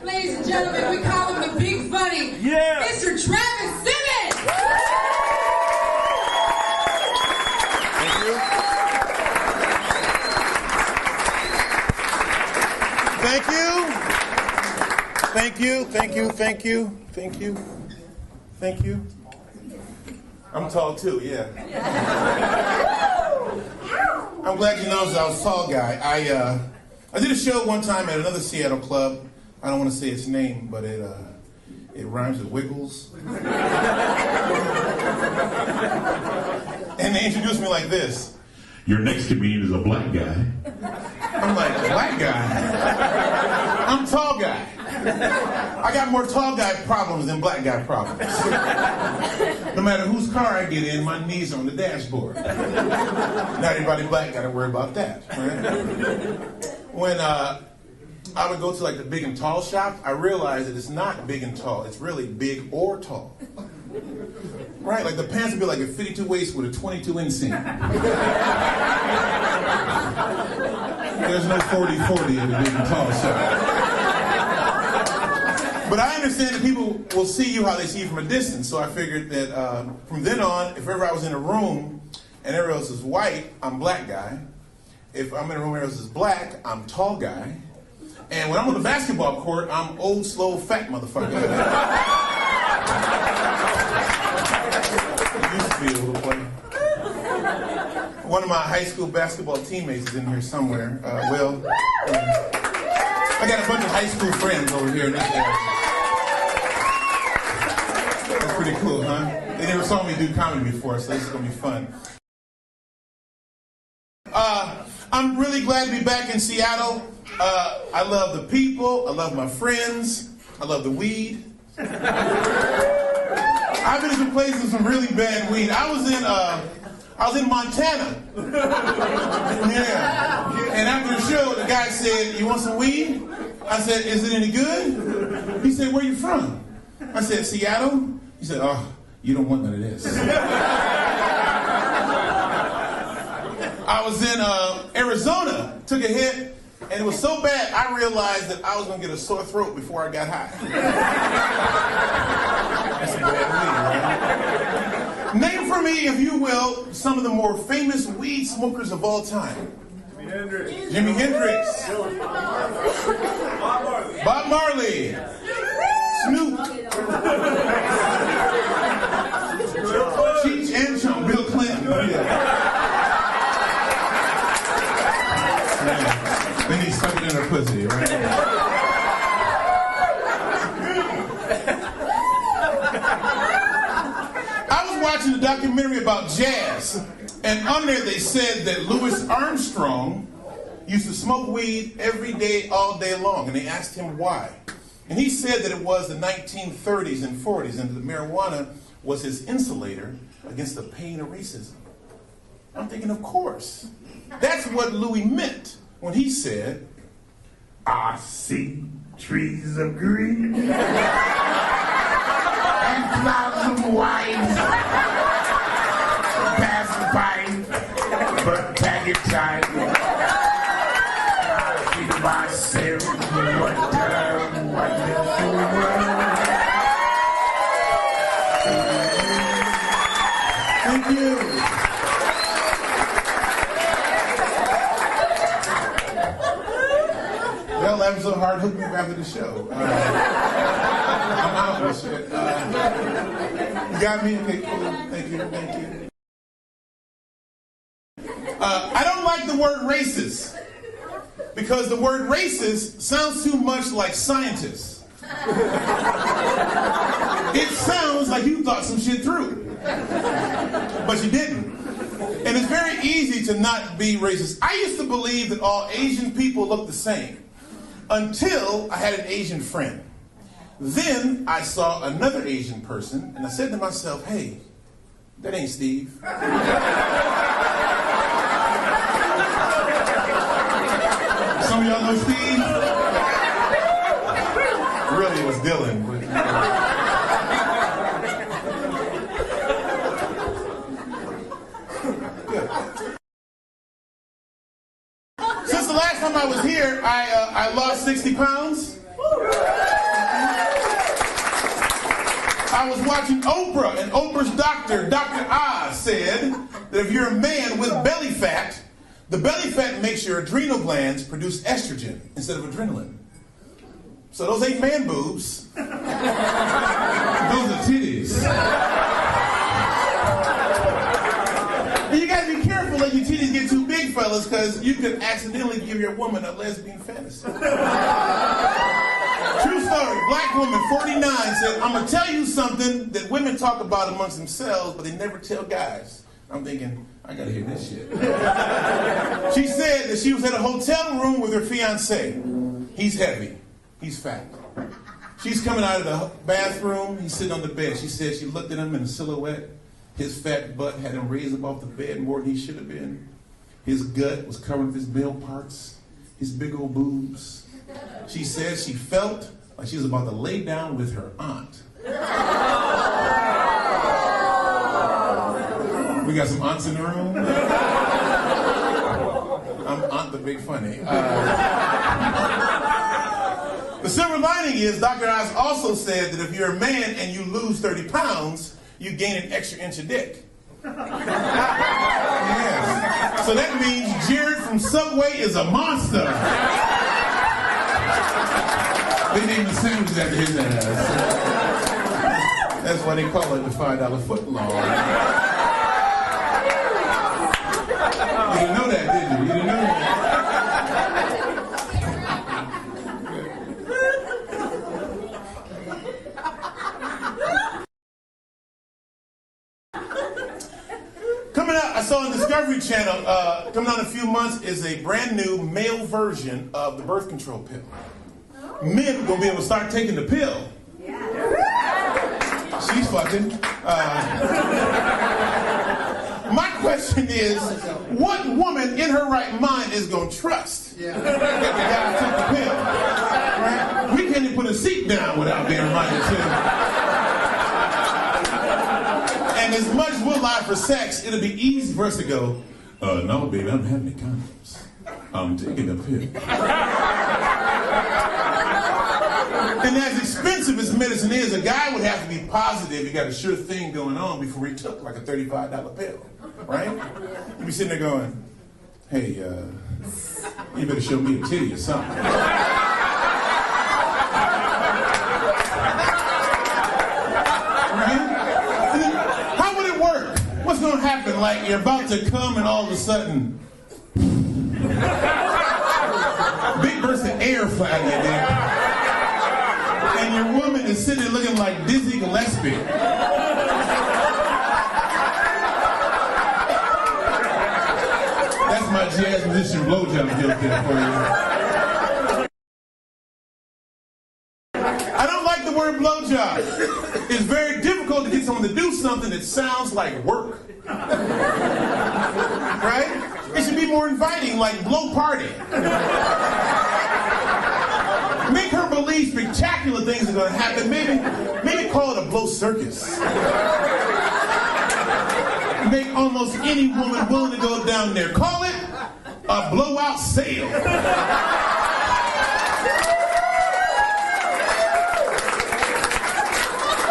Ladies and gentlemen, we call him the Big Funny, Mr. Travis Simmons. Thank you. Thank you. Thank you. Thank you. Thank you. Thank you. Thank you. I'm tall too, yeah. I'm glad you noticed I was a tall guy. I did a show one time at another Seattle club. I don't want to say its name, but it rhymes with Wiggles. And they introduced me like this. Your next comedian is a black guy. I'm like, black guy? I'm tall guy. I got more tall guy problems than black guy problems. No matter whose car I get in, my knees are on the dashboard. Not everybody black got to worry about that. Right? When I would go to like the big and tall shop, I realized that it's not big and tall. It's really big or tall. Right? Like the pants would be like a 52 waist with a 22 inseam. There's no 40-40 in the big and tall shop. But I understand that people will see you how they see you from a distance, so I figured that from then on, if ever I was in a room and everyone else is white, I'm black guy. If I'm in a room and everyone else is black, I'm tall guy. And when I'm on the basketball court, I'm old, slow, fat motherfucker. It used to be a little play. One of my high school basketball teammates is in here somewhere. I got a bunch of high school friends over here in this area. That's pretty cool, huh? They never saw me do comedy before, so this is going to be fun. I'm really glad to be back in Seattle. I love the people. I love my friends. I love the weed. I've been in some places with some really bad weed. I was in Montana. Yeah. And after the show, the guy said, "You want some weed?" I said, "Is it any good?" He said, "Where you from?" I said, "Seattle." He said, "Oh, you don't want none of this." I was in Arizona, took a hit, and it was so bad I realized that I was going to get a sore throat before I got high. That's a bad weed, right? Name for me, if you will, some of the more famous weed smokers of all time. Jimi Hendrix. Bob Marley. Snoop. Cheech and Chong. Bill Clinton. They need something in their pussy, right? I was watching a documentary about jazz, and on there they said that Louis Armstrong used to smoke weed every day, all day long, and they asked him why. And he said that it was the 1930s and 40s, and that marijuana was his insulator against the pain of racism. I'm thinking, of course. That's what Louis meant when he said, "I see trees of green and clouds of white, passing by, but pack it tight. I feel myself wonder what the world." Thank you. Y'all laughing so hard, hook me up after the show. I'm out of this shit. You got me? Okay, cool. Thank you. I don't like the word racist, because the word racist sounds too much like scientist. It sounds like you thought some shit through, but you didn't. And it's very easy to not be racist. I used to believe that all Asian people look the same, until I had an Asian friend. Then I saw another Asian person, and I said to myself, "Hey, that ain't Steve." Some of y'all know Steve? Really, it was Dylan. Since the last time I was here, I lost 60 pounds. I was watching Oprah, and Oprah's doctor, Dr. Oz, said that if you're a man with belly fat, the belly fat makes your adrenal glands produce estrogen instead of adrenaline. So those ain't man boobs. Those are titties. And you gotta be careful that your titties get too big, fellas, because you could accidentally give your woman a lesbian fantasy. True story. Black woman, 49, said, I'm going to tell you something that women talk about amongst themselves, but they never tell guys. I'm thinking, I got to hear this shit. She said that she was at a hotel room with her fiancé. He's heavy. He's fat. She's coming out of the bathroom. He's sitting on the bed. She said she looked at him in a silhouette. His fat butt had him raised up off the bed more than he should have been. His gut was covered with his male parts. His big old boobs. She said she felt like she was about to lay down with her aunt. We got some aunts in the room. I'm Aunt the Big Funny. The silver lining is Dr. Oz also said that if you're a man and you lose 30 pounds, you gain an extra inch of dick. Yes. So that means Jared from Subway is a monster. They named the sandwiches after his ass. That's why they call it the $5 footlong. You didn't know that, did you? You didn't know that. Coming out, I saw on Discovery Channel, coming out in a few months, is a brand new male version of the birth control pill. Men are going to be able to start taking the pill. She's fucking. My question is, what woman in her right mind is going to trust that the guy took the pill? Right? We can't even put a seat down without being reminded to. And as much as we'll lie for sex, it'll be easy for us to go, no, baby, I'm having the condoms. I'm taking the pill. And as expensive as medicine is, a guy would have to be positive he got a sure thing going on before he took like a $35 pill, right? You'd be sitting there going, hey, you better show me a titty or something. Right? And then, how would it work? What's going to happen? Like you're about to come and all of a sudden, big burst of air fly in there. And your woman is sitting there looking like Dizzy Gillespie. That's my jazz musician blowjob joke there for you. I don't like the word blowjob. It's very difficult to get someone to do something that sounds like work. Right? It should be more inviting, like blow party. Make her believe spectacular things are going to happen. Maybe call it a blow circus. Make almost any woman willing to go down there. Call it a blowout sale.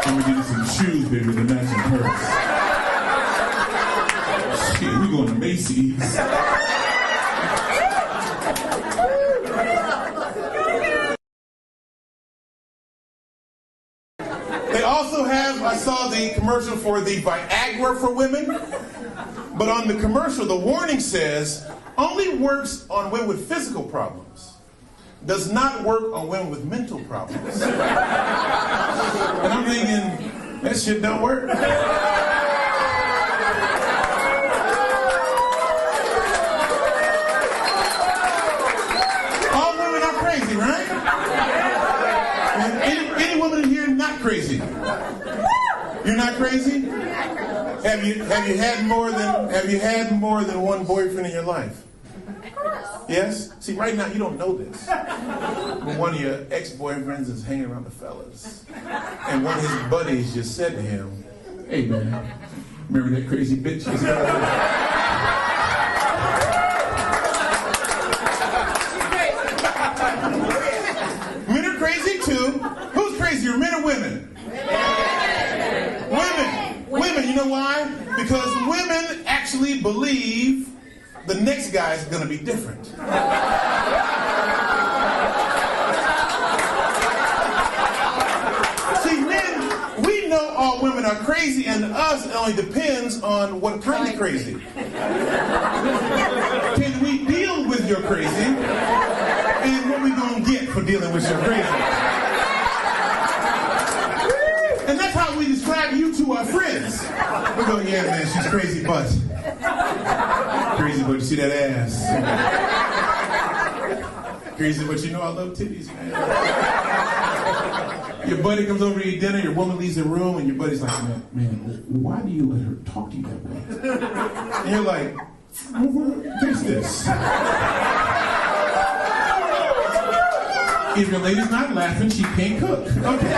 I'm going to get you some shoes, baby, with the matching purse. Shit, we're going to Macy's. They also have, I saw the commercial for the Viagra for women, but on the commercial, the warning says, only works on women with physical problems, does not work on women with mental problems. And I'm thinking, that shit don't work. All women are crazy, right? Any woman in here not crazy? You're not crazy? Have you had more than one boyfriend in your life? Yes? See, right now you don't know this. But one of your ex-boyfriends is hanging around the fellas. And one of his buddies just said to him, hey man, remember that crazy bitch? Men are crazy too. Who's crazier, men or women? You know why? Because women actually believe the next guy is going to be different. See, men, we know all women are crazy, and us, it only depends on what kind of crazy. Can we deal with your crazy? And what we gonna get for dealing with your crazy? And that's how we describe you to our friends. We go, yeah, man, she's crazy, but crazy, but you see that ass. Crazy, but you know I love titties, man. Your buddy comes over to eat dinner, your woman leaves the room, and your buddy's like, man, why do you let her talk to you that way? And you're like, fix this. If your lady's not laughing, she can't cook. Okay.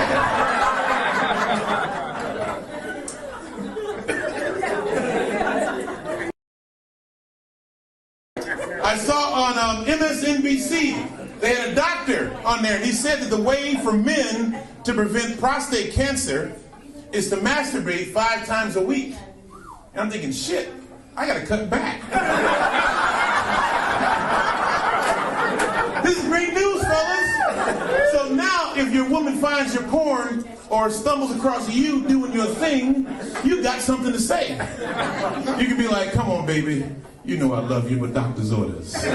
I saw on MSNBC, they had a doctor on there. He said that the way for men to prevent prostate cancer is to masturbate 5 times a week. And I'm thinking, shit, I gotta cut back. This is great news, fellas. So now, if your woman finds your porn or stumbles across you doing your thing, you got something to say. You can be like, come on, baby. You know I love you, but doctor's orders. Why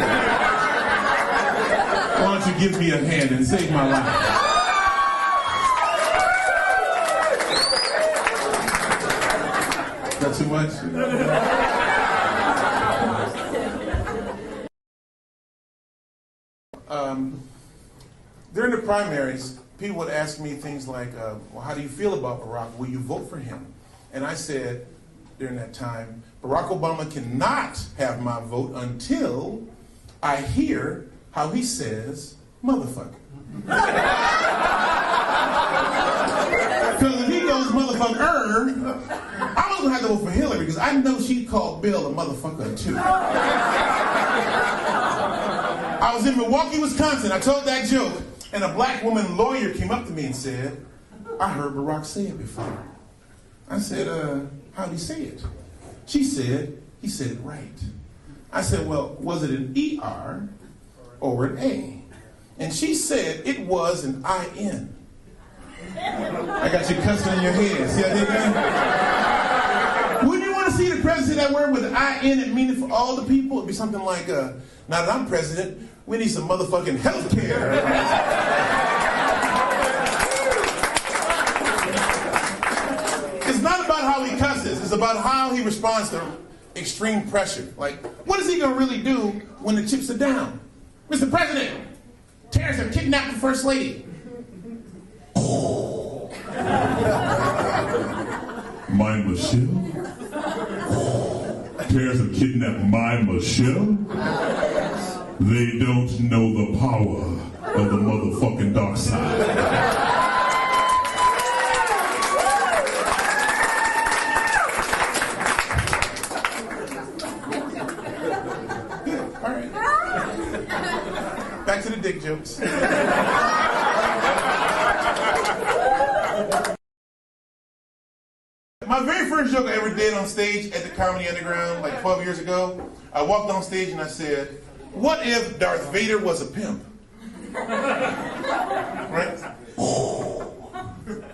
don't you give me a hand and save my life? Is that too much? During the primaries, people would ask me things like, well, how do you feel about Barack? Will you vote for him? And I said, during that time, Barack Obama cannot have my vote until I hear how he says motherfucker. Because if he goes motherfucker, I was going to have to vote for Hillary because I know she called Bill a motherfucker too. I was in Milwaukee, Wisconsin. I told that joke, and a black woman lawyer came up to me and said, I heard Barack say it before. I said, how'd he say it? She said, he said it right. I said, well, was it an ER or an A? And she said it was an IN. I got you cussing in your head. See, I did that? Wouldn't you want to see the president say that word with an IN and mean it for all the people? It'd be something like, now that I'm president, we need some motherfucking health care. It's not about how he cusses. It's about how he responds to extreme pressure. Like, what is he going to really do when the chips are down? Mr. President, terrorists have kidnapped the First Lady. My Michelle? Terrorists have kidnapped my Michelle? They don't know the power of the motherfucking dark side. All right. Back to the dick jokes. My very first joke I ever did on stage at the Comedy Underground, like 12 years ago, I walked on stage and I said, what if Darth Vader was a pimp? Right?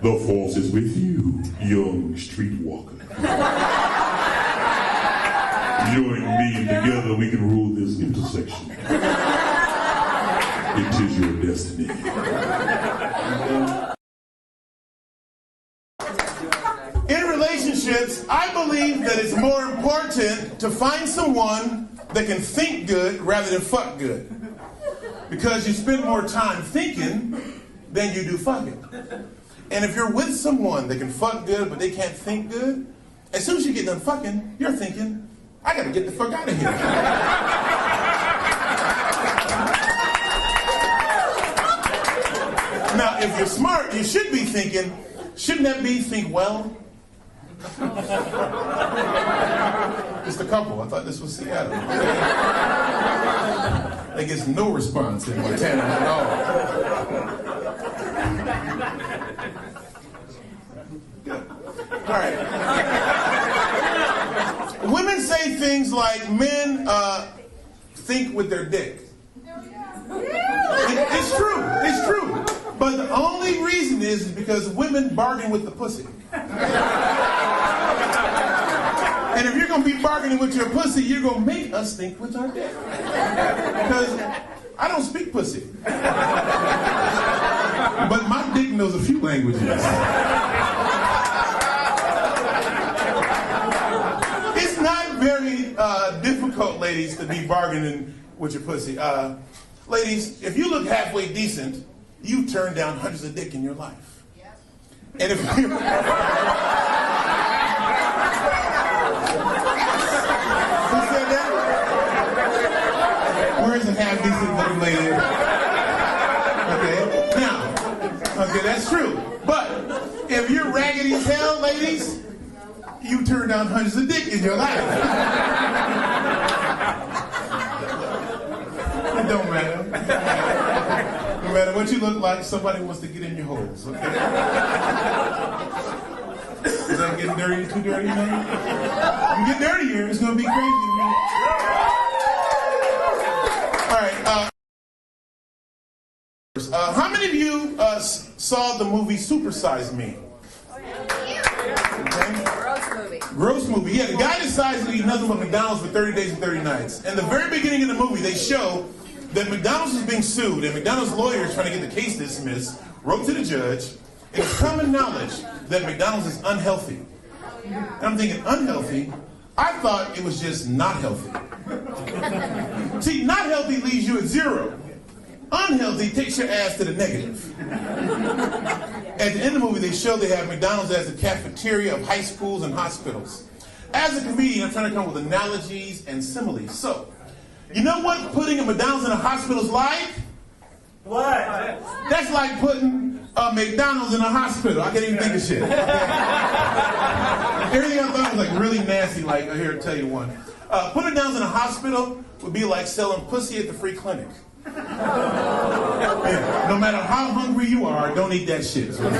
The force is with you, young streetwalker. Join me and together we can rule this intersection. It is your destiny. In relationships, I believe that it's more important to find someone that can think good rather than fuck good. Because you spend more time thinking than you do fucking. And if you're with someone that can fuck good but they can't think good, as soon as you get done fucking, you're thinking, I gotta get the fuck out of here. Now, if you're smart, you should be thinking, shouldn't that be think well? Just a couple. I thought this was Seattle. They get no response in Montana at all. Good. All right. say things like men think with their dick. It's true. It's true. But the only reason is because women bargain with the pussy. And if you're going to be bargaining with your pussy, you're going to make us think with our dick. Because I don't speak pussy. But my dick knows a few languages. It's not very difficult, ladies, to be bargaining with your pussy. Ladies, if you look halfway decent, you turn down hundreds of dick in your life. And if you... Who said that? Where is a half decent looking lady? Okay, now, okay, that's true. But if you're raggedy as hell, ladies, you turn down hundreds of dick in your life. It don't matter. No matter what you look like, somebody wants to get in your holes, okay? Is that getting dirty, too dirty now? You get dirtier, it's gonna be crazy. All right, how many of you saw the movie Super Size Me? Okay. Gross movie. Yeah, the guy decides to eat nothing but McDonald's for 30 days and 30 nights. And the very beginning of the movie, they show that McDonald's is being sued, and McDonald's lawyers trying to get the case dismissed, wrote to the judge. It's common knowledge that McDonald's is unhealthy. And I'm thinking, unhealthy? I thought it was just not healthy. See, not healthy leaves you at 0. Unhealthy takes your ass to the negative. At the end of the movie, they show they have McDonald's as the cafeteria of high schools and hospitals. As a comedian, I'm trying to come up with analogies and similes. So, you know what putting a McDonald's in a hospital is like? What? That's like putting a McDonald's in a hospital. I can't even think of shit. Everything I thought was like really nasty, like, here, I'll tell you one. Putting McDonald's in a hospital would be like selling pussy at the free clinic. Yeah, no matter how hungry you are, don't eat that shit. Some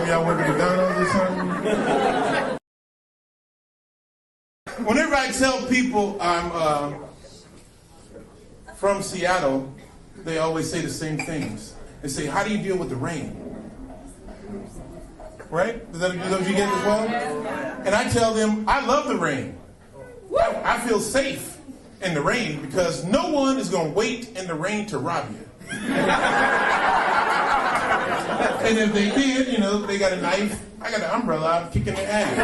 of y'all work at McDonald's or something? Whenever I tell people I'm from Seattle, they always say the same things. They say, how do you deal with the rain? Right? Is that what you get as well? And I tell them, I love the rain. I feel safe in the rain because no one is going to wait in the rain to rob you. And if they did, you know, they got a knife, I got an umbrella, I'm kicking their ass.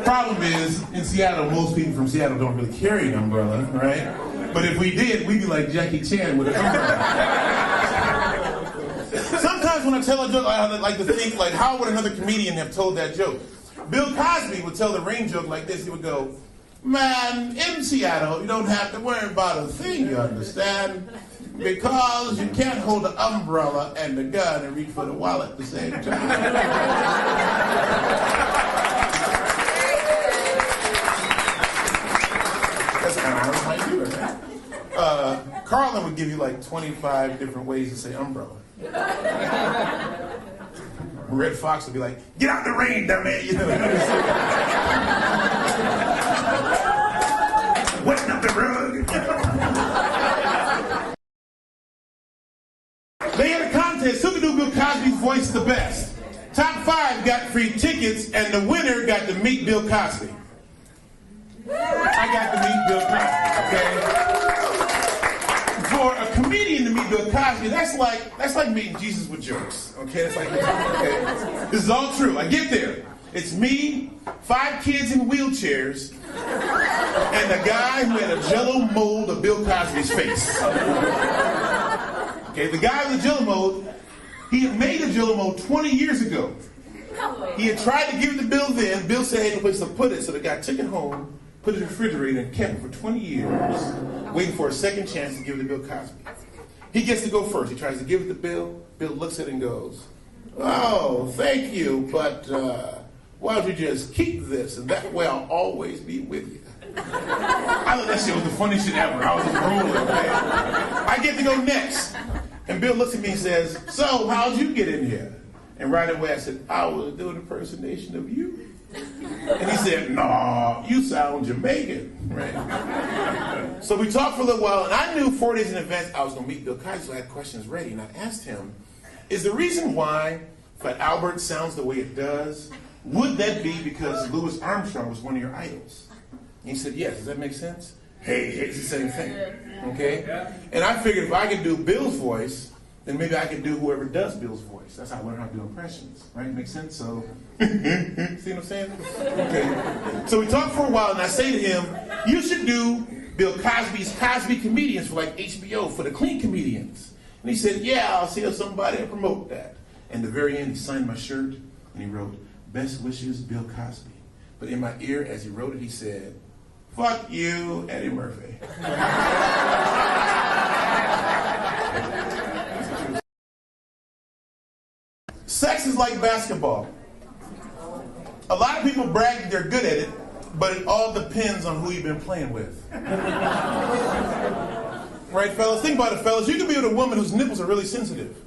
Problem is, in Seattle, most people from Seattle don't really carry an umbrella, right? But if we did, we'd be like Jackie Chan with an umbrella. Sometimes when I tell a joke, I like to think, like, how would another comedian have told that joke? Bill Cosby would tell the rain joke like this. He would go, man, in Seattle, you don't have to worry about a thing, you understand? Because you can't hold the umbrella and the gun and reach for the wallet at the same time. That's kind of how I do it, right? Carlin would give you like 25 different ways to say umbrella. Red Fox would be like, get out the rain, dummy! You know, wetting up the rug. They had a contest. Who could do Bill Cosby's voice the best? Top 5 got free tickets, and the winner got to meet Bill Cosby. I got to meet Bill Cosby, okay? For a comedian to meet Bill Cosby, that's like meeting Jesus with jokes, okay? That's like, okay? This is all true. I get there. It's me, 5 kids in wheelchairs, and a guy who had a Jell-O mold of Bill Cosby's face. Okay, the guy with the Jell-O mold, he had made a Jell-O mold 20 years ago. He had tried to give it to Bill then. Bill said he had no place to put it, so the guy took it home, put it in the refrigerator, and kept it for 20 years, waiting for a second chance to give it to Bill Cosby. He gets to go first. He tries to give it to Bill. Bill looks at it and goes, oh, thank you, but why don't you just keep this, and that way I'll always be with you. I thought that shit was the funniest shit ever. I was just rolling, man. I get to go next. And Bill looks at me and says, so how'd you get in here? And right away I said, I was doing an impersonation of you. And he said, nah, you sound Jamaican. Right? So we talked for a little while, and I knew 4 days in advance I was going to meet Bill Cosby, so I had questions ready. And I asked him, is the reason why Fat Albert sounds the way it does, would that be because Louis Armstrong was one of your idols? And he said, yes. Does that make sense? Hey, it's the same thing. Okay? And I figured if I could do Bill's voice, then maybe I could do whoever does Bill's voice. That's how I learned how to do impressions. Right? Makes sense? So, see what I'm saying? Okay. So we talked for a while, and I say to him, you should do Bill Cosby's Cosby Comedians for like HBO, for the clean comedians. And he said, yeah, I'll see if somebody will promote that. And at the very end, he signed my shirt, and he wrote, best wishes, Bill Cosby. But in my ear, as he wrote it, he said, fuck you, Eddie Murphy. Sex is like basketball. A lot of people brag that they're good at it, but it all depends on who you've been playing with. Right, fellas? Think about it, fellas. You can be with a woman whose nipples are really sensitive.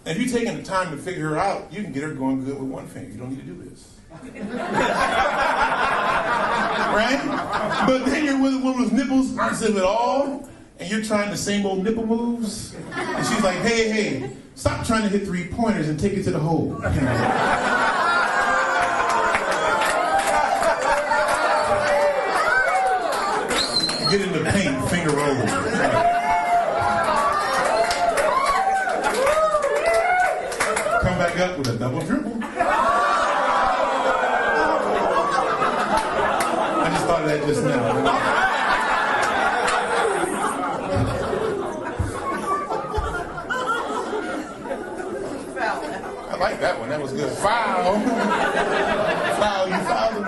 And if you're taking the time to figure her out, you can get her going good with one finger. You don't need to do this. Right? But then you're with a woman whose nipples aren't sensitive at all, and you're trying the same old nipple moves, and she's like, hey, stop trying to hit 3-pointers and take it to the hole. Get in the paint, finger rolling. Come back up with a double dribble. I just thought of that just now. I like that one. That was good. Foul. Foul. You fouled him.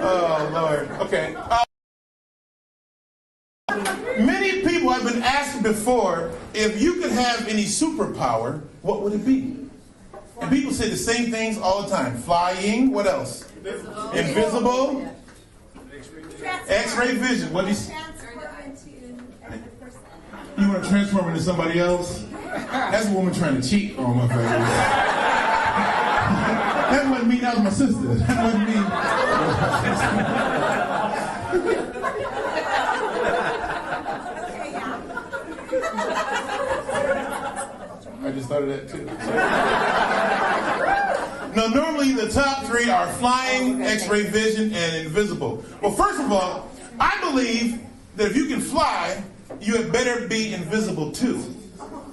Oh, Lord. Okay. Many people have been asked before, if you could have any superpower, what would it be? And people say the same things all the time. Flying. What else? Invisible. X-ray vision. What do you say? You want to transform into somebody else? That's a woman trying to cheat on my face. That wasn't me, that was my sister. That wasn't me. I just thought of that too. Now, normally the top three are flying, X-ray vision, and invisible. Well, first of all, I believe that if you can fly, you had better be invisible too.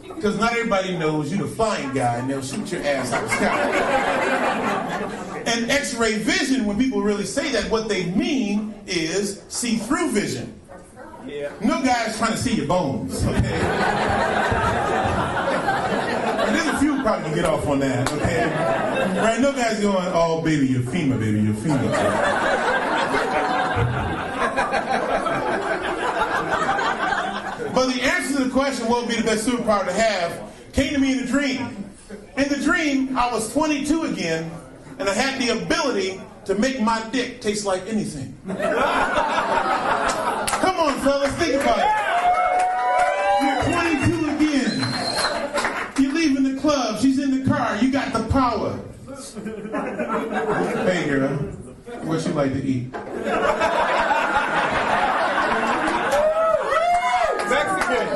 Because not everybody knows you're the flying guy and they'll shoot your ass out of the sky. And X-ray vision, when people really say that, what they mean is see-through vision. Yeah. No guy's trying to see your bones, okay? And there's a few who probably can get off on that, okay? Right? No guy's going, oh, baby, you're FEMA, baby, you're FEMA. But the answer to the question, what would be the best superpower to have, came to me in a dream. In the dream, I was 22 again, and I had the ability to make my dick taste like anything. Come on, fellas, think about it. You're 22 again. You're leaving the club, she's in the car, you got the power. Hey, girl, what you like to eat?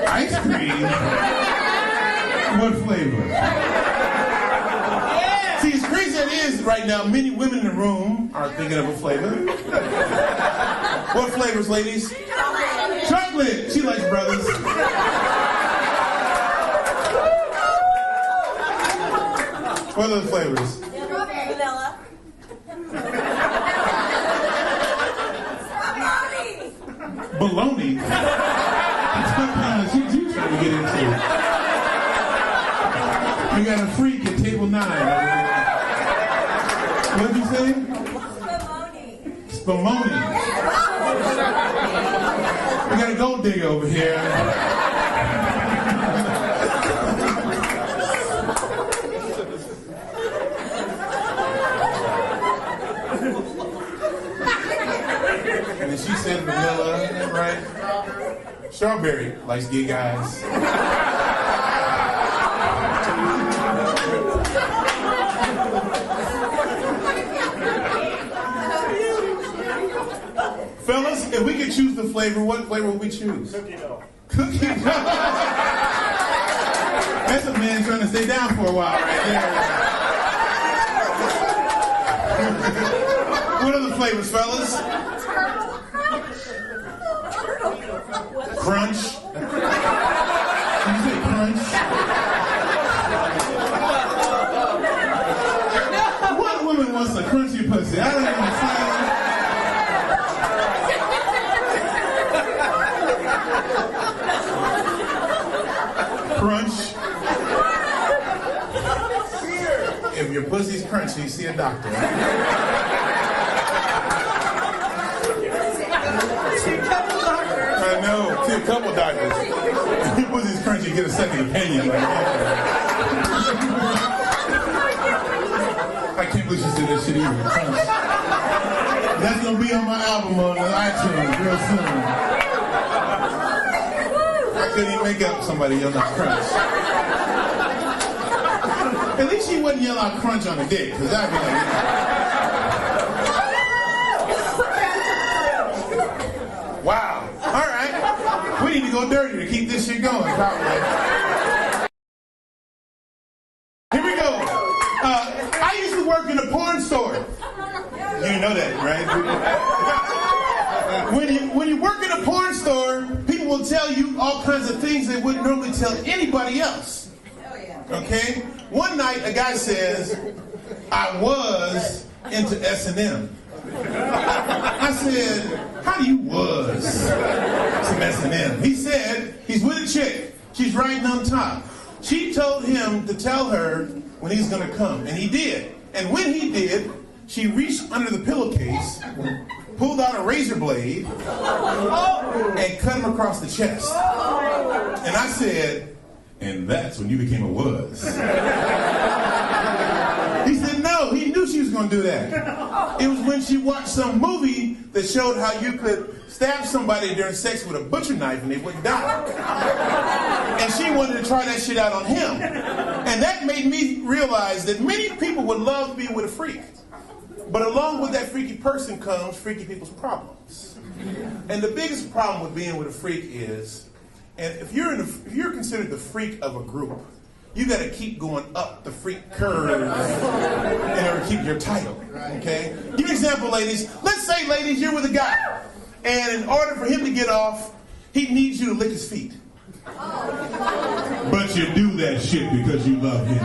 Ice cream? What flavor? Yeah. See, as crazy as it is right now, many women in the room are thinking of a flavor. What flavors, ladies? Chocolate. Chocolate. She likes brothers. What are the flavors? Strawberry. Vanilla. Bologna. What you trying to get into? You got a freak at table 9. What'd you say? Spumoni. We got a gold digger over here. And then said vanilla, right? Strawberry likes gay guys. Fellas, if we could choose the flavor, what flavor would we choose? Cookie dough. Cookie dough. That's a man trying to stay down for a while right there. What are the flavors, fellas? Crunch. Did you say crunch? What woman wants a crunchy pussy? I don't understand. Crunch. If your pussy's crunchy, see a doctor. I know, see a couple doctors. If your pussy's crunchy, get a second opinion. Like, I can't believe she said that shit either. Crunch. That's gonna be on my album on iTunes real soon. I couldn't even make up somebody yelling out crunch. At least she wouldn't yell out crunch on the dick, because I'd be like, wow. All right. We need to go dirty to keep this shit going, probably. Here we go. I used to work in a porn store. You know that, right? When you work in a porn store, people will tell you all kinds of things they wouldn't normally tell anybody else. Okay? One night, a guy says, I was into S&M. I said, how do you was some S&M? He said, he's with a chick. She's riding on top. She told him to tell her when he's going to come, and he did. And when he did, she reached under the pillowcase, pulled out a razor blade, and cut him across the chest. And I said, and that's when you became a was. He said, no, he knew she was going to do that. It was when she watched some movie that showed how you could stab somebody during sex with a butcher knife and they wouldn't die. And she wanted to try that shit out on him. And that made me realize that many people would love to be with a freak. But along with that freaky person comes freaky people's problems. And the biggest problem with being with a freak is, and if you're considered the freak of a group, you got to keep going up the freak curve in order to keep your title. Okay? Give me an example, ladies. Let's say, ladies, you're with a guy, and in order for him to get off, he needs you to lick his feet. But you do that shit because you love him.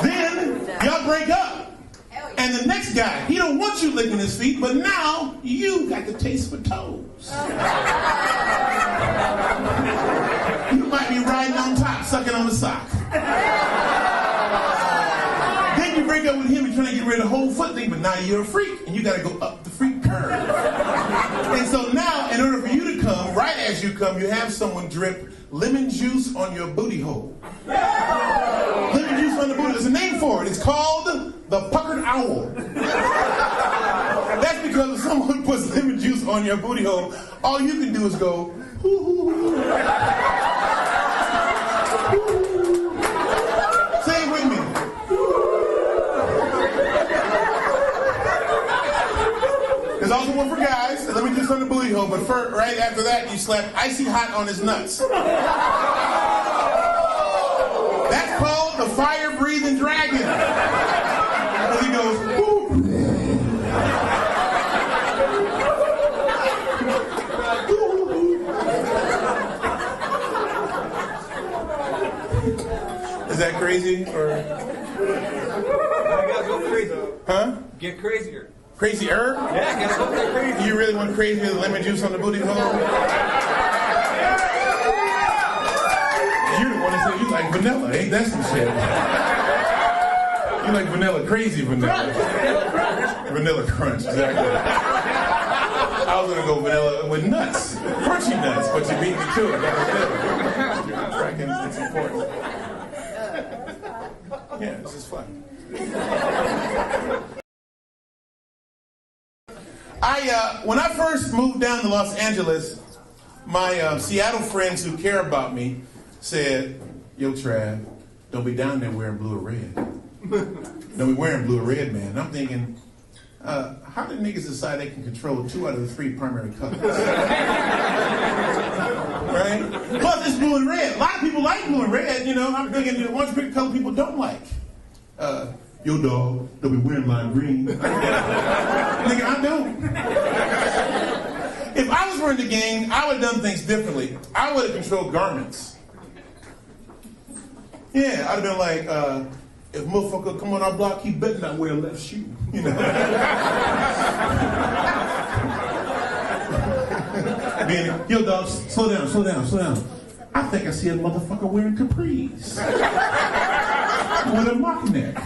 Then y'all break up. And the next guy, he don't want you licking his feet, but now you got the taste for toes. You might be riding on top, sucking on the sock. Then you break up with him and trying to get rid of the whole foot thing, but now you're a freak, and you got to go up the freak curve. And so now, in order for you to come, right as you come, you have someone drip lemon juice on your booty hole. Lemon juice on the booty. There's a name for it. It's called the puckered owl. That's because if someone puts lemon juice on your booty hole, all you can do is go, hoo, hoo, hoo. Say it with me. There's also one for guys. Let me do something to booty hole, but first, right after that, you slap icy hot on his nuts. That's called the fire-breathing dragon. And he goes, whoo. Is that crazy, or? You gotta go crazy. Huh? Get crazier. Crazier? Yeah, gotta go get crazy. You really want crazy with lemon juice on the booty hole? You're the one that said you like vanilla, ain't that some shit? You like vanilla, crazy vanilla. Vanilla crunch, exactly. I was gonna go vanilla with nuts, crunchy nuts, but you beat me to it. That was good. I reckon it's important. Yeah, this is fun. When I first moved down to Los Angeles, my Seattle friends who care about me said, "Yo, Trav, don't be down there wearing blue or red. Don't be wearing blue or red, man." And I'm thinking, how did niggas decide they can control 2 out of the 3 primary colors? Right? Plus, it's blue and red. A lot of people like blue and red, you know. I'm thinking, one particular color people don't like. Yo, dog, don't be wearing lime green. Nigga, I don't. If I was running the game, I would have done things differently. I would have controlled garments. Yeah, I'd have been like, if motherfucker come on our block, he better not wear a left shoe. You know? Being, yo, dog, slow down. I think I see a motherfucker wearing capris. With a mock neck.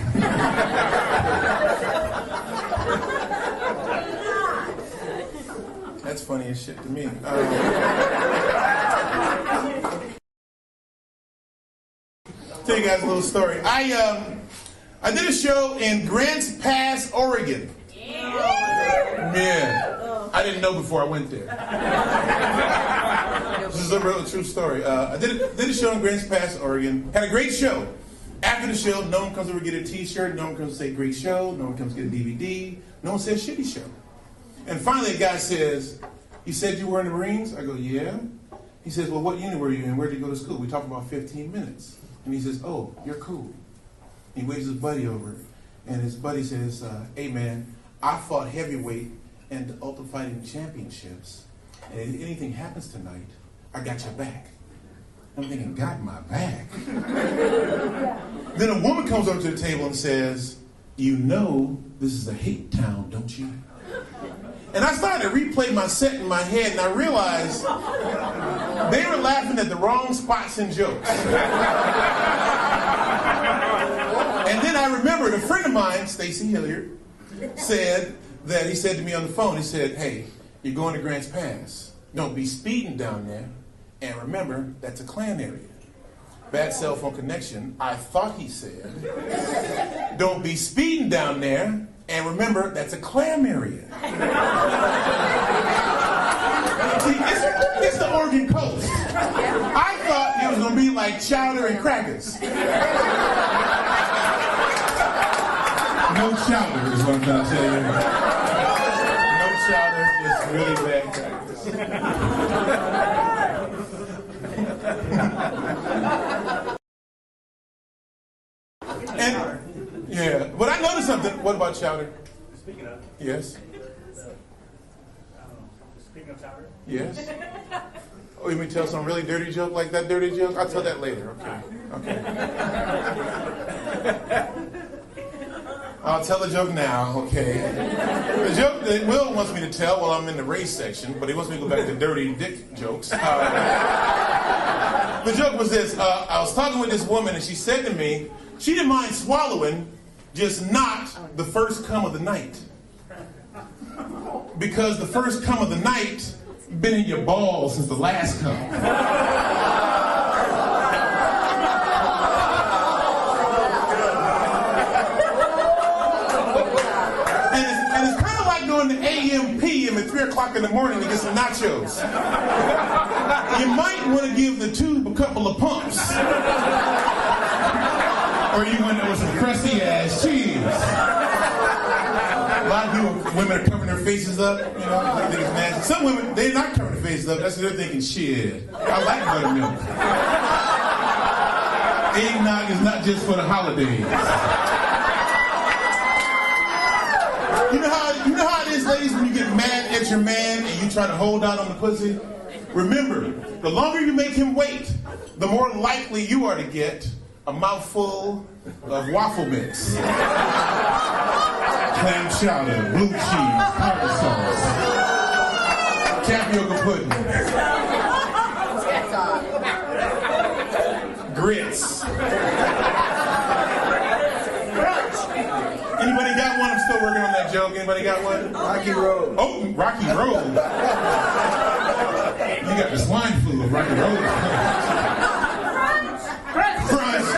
That's funny as shit to me. Tell you guys a little story. I did a show in Grants Pass, Oregon. Yeah. I didn't know before I went there. This is a real true story. I did a show in Grants Pass, Oregon. Had a great show. After the show, no one comes over to get a t-shirt, no one comes to say great show, no one comes to get a DVD, no one says shitty show. And finally a guy says, "You said you were in the Marines?" I go, "Yeah." He says, "Well, what unit were you in? Where did you go to school?" We talked about 15 minutes. And he says, "Oh, you're cool." He waves his buddy over, and his buddy says, "Hey man, I fought heavyweight in the Ultimate Fighting Championships, and if anything happens tonight, I got your back." I'm thinking, got my back? Then a woman comes over to the table and says, "You know this is a hate town, don't you?" And I started to replay my set in my head, and I realized they were laughing at the wrong spots and jokes. And then I remembered a friend of mine, Stacy Hilliard, said that he said to me on the phone, he said, "Hey, you're going to Grants Pass. Don't be speeding down there. And remember, that's a Klan area." Bad cell phone connection. I thought he said, "Don't be speeding down there. And remember, that's a Klan area." See, it's the Oregon coast. I thought it was going to be like chowder and crackers. No chowder is what I'm trying to tell you. No chowder, just really bad crackers. And, yeah, but I noticed something. What about chowder? Speaking of. Yes. Speaking of chowder. Yes. Oh, you mean tell some really dirty joke like that dirty joke? I'll tell that later. Okay. I'll tell the joke now. Okay. The joke that Will wants me to tell while I'm in the race section, but he wants me to go back to dirty dick jokes. The joke was this. I was talking with this woman, and she said to me, she didn't mind swallowing, just not the first cum of the night. Because the first cum of the night been in your balls since the last cum. And it's kind of like going to AM, PM at 3 o'clock in the morning to get some nachos. You might want to give the tube a couple of pumps. Or you went there with some crusty ass cheese. A lot of people, women are covering their faces up, you know, they think it's nasty. Some women, they're not covering their faces up, that's what they're thinking, shit, I like buttermilk. Eggnog is not just for the holidays. You know how it is, ladies, when you get mad at your man and you try to hold out on the pussy? Remember, the longer you make him wait, the more likely you are to get a mouthful of waffle mix, clam chowder, blue cheese, tartar sauce, tapioca pudding, grits. Anybody got one? I'm still working on that joke. Anybody got one? Rocky Road. Oh, Rocky Road. You got the swine flu of Rocky Road. Crunch.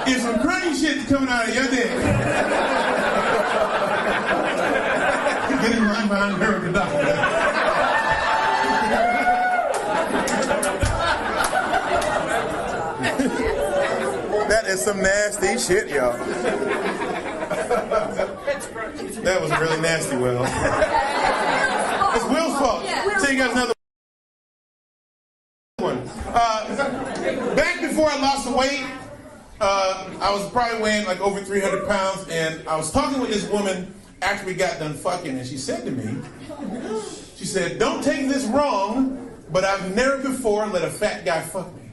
If some crunchy shit's coming out of your dick, get in line That is some nasty shit, y'all. That was really nasty, Will. It's Will's fault. So you guys another one. Back before I lost the weight, I was probably weighing like over 300 pounds, and I was talking with this woman after we got done fucking, and she said to me, she said, "Don't take this wrong, but I've never before let a fat guy fuck me."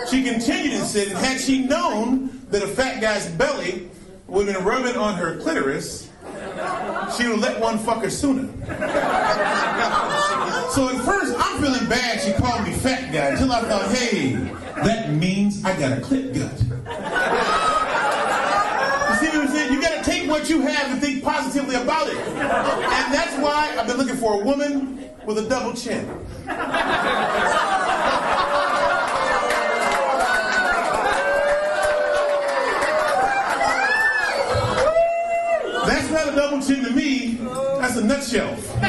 She continued and said, and had she known that a fat guy's belly would have been rubbing on her clitoris, she would let one fuck her sooner. So at first, I'm feeling bad she called me fat guy, until I thought, hey, that means I got a clit gut. You see what I'm saying? You gotta take what you have and think positively about it. And that's why I've been looking for a woman with a double chin. That's not a double chin to me, that's a nut shelf. You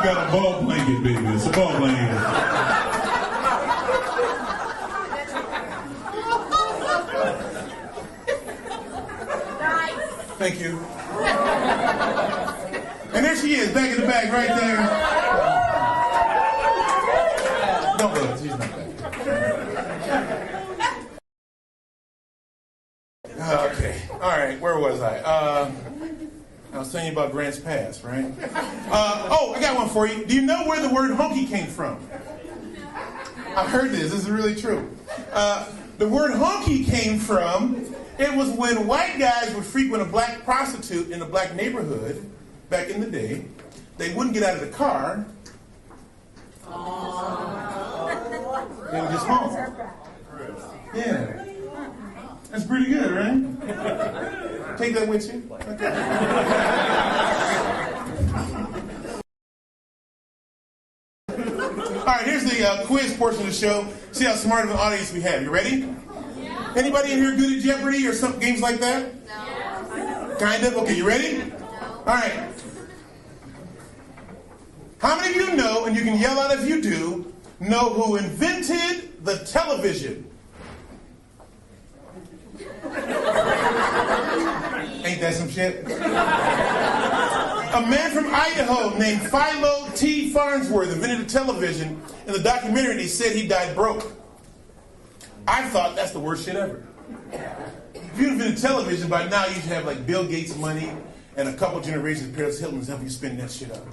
got a ball blanket, baby. It's a ball blanket. Thank you. And there she is, back in the bag, right there. Don't look, she's not back. Okay, all right, where was I? I was telling you about Grants Pass, right? Oh, I got one for you. Do you know where the word honky came from? I've heard this is really true. The word honky came from, it was when white guys would frequent a black prostitute in a black neighborhood back in the day. They wouldn't get out of the car. They would just honk. Yeah. That's pretty good, right? Take that with you. Okay. All right, here's the quiz portion of the show. See how smart of an audience we have. You ready? Yeah. Anybody in here good at Jeopardy or some games like that? No. Kind of? Okay, you ready? No. All right. How many of you know, and you can yell out if you do, know who invented the television? Ain't that some shit? A man from Idaho named Philo T. Farnsworth invented a television. In the documentary, he said he died broke. I thought that's the worst shit ever. If you invented television, by now you should have like Bill Gates money and a couple generations of Paris Hilton's help you spin that shit up.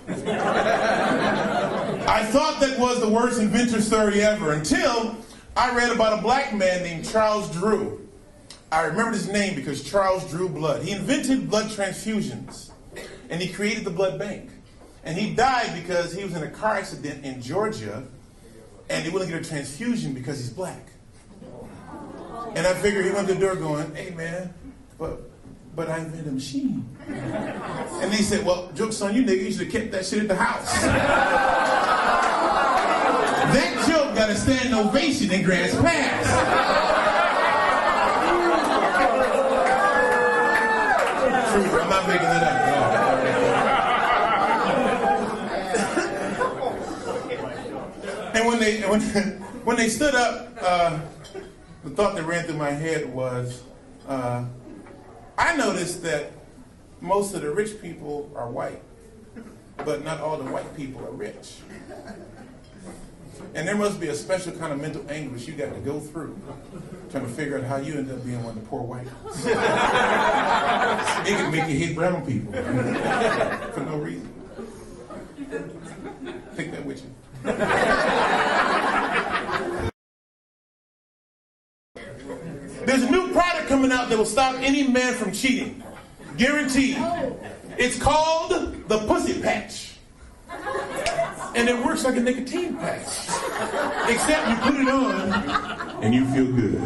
I thought that was the worst inventor story ever until I read about a black man named Charles Drew. I remembered his name because Charles drew blood. He invented blood transfusions, and he created the blood bank. And he died because he was in a car accident in Georgia, and they wouldn't get a transfusion because he's black. And I figured he went to the door going, "Hey man, but I invented a machine." And they said, "Well, joke's on you, nigga. You should have kept that shit at the house." That joke got a standing ovation in Grants Pass. I'm not making that up. And when they stood up, the thought that ran through my head was, I noticed that most of the rich people are white, but not all the white people are rich. And there must be a special kind of mental anguish you got to go through trying to figure out how you end up being one of the poor white ones. It can make you hate brown people for no reason. Take that with you. There's a new product coming out that will stop any man from cheating. Guaranteed. It's called the Pussy Patch. And it works like a nicotine patch. Except you put it on and you feel good.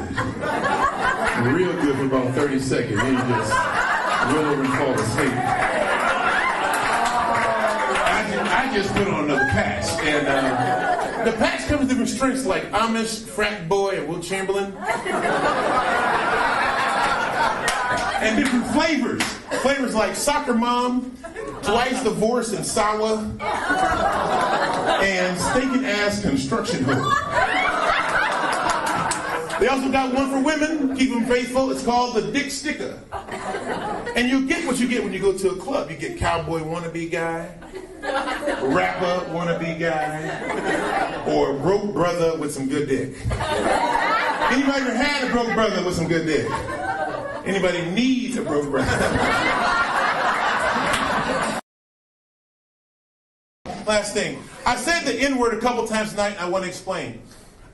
Real good for about 30 seconds. Then you just roll over and fall asleep. I just put on another patch. And the patch comes in different strengths like Amish, Frat Boy, and Will Chamberlain. And different flavors. Flavors like Soccer Mom, twice divorced in Sawa, and stinking ass construction hoe. They also got one for women, keep them faithful. It's called the Dick Sticker. And you get what you get when you go to a club. You get cowboy wannabe guy, rapper wannabe guy, or broke brother with some good dick. Anybody ever had a broke brother with some good dick? Anybody needs a broke brother? Last thing. I said the N-word a couple times tonight, and I want to explain.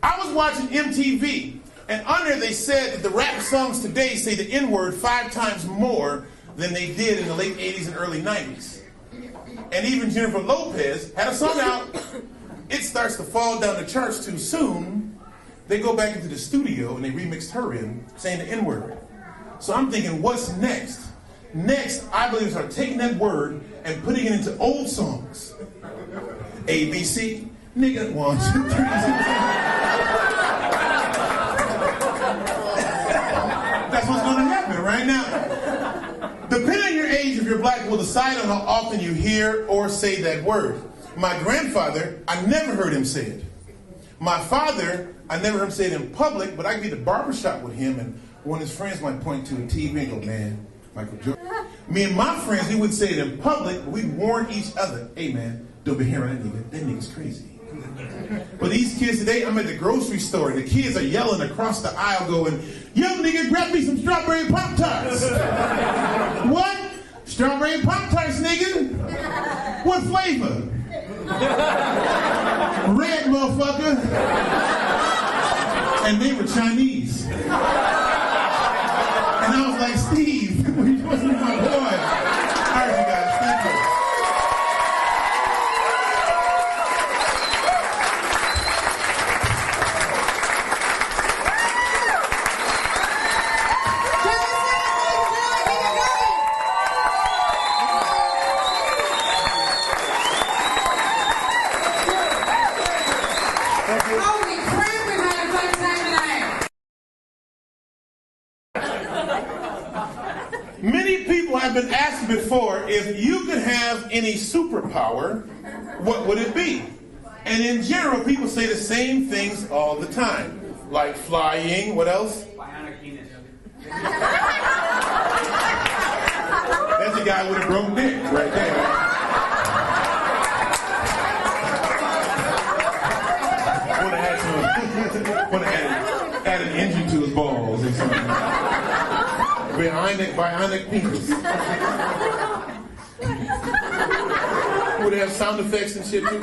I was watching MTV, and on there they said that the rap songs today say the N-word 5 times more than they did in the late 80s and early 90s. And even Jennifer Lopez had a song out. It starts to fall down the charts too soon. They go back into the studio and they remixed her in, saying the N-word. So I'm thinking, what's next? Next, I believe, is start taking that word and putting it into old songs. ABC, nigga, 1, 2, 3. That's what's going to happen right now. Depending on your age, if you're black, will decide on how often you hear or say that word. My grandfather, I never heard him say it. My father, I never heard him say it in public, but I could be at the barbershop with him, and one of his friends might point to a TV and go, man, Michael Jordan. Me and my friends, we wouldn't say it in public, but we'd warn each other, hey man, don't be hearing that nigga. That nigga's crazy. But these kids today, I'm at the grocery store, and the kids are yelling across the aisle going, young nigga, grab me some strawberry Pop-Tarts. What? Strawberry Pop-Tarts, nigga? What flavor? Red, motherfucker. And they were Chinese. And I was like, Steve, you wasn't my boy. All right, you guys, thank you. Holy crap, we've had a fun time tonight. Many people have been asked before, if you could have any superpower, what would it be? And in general, people say the same things all the time. Like flying, what else? Bionic penis. That's the guy with a broken dick right there. Want to add an engine to his balls or something. Bionic penis. Would it have sound effects and shit too?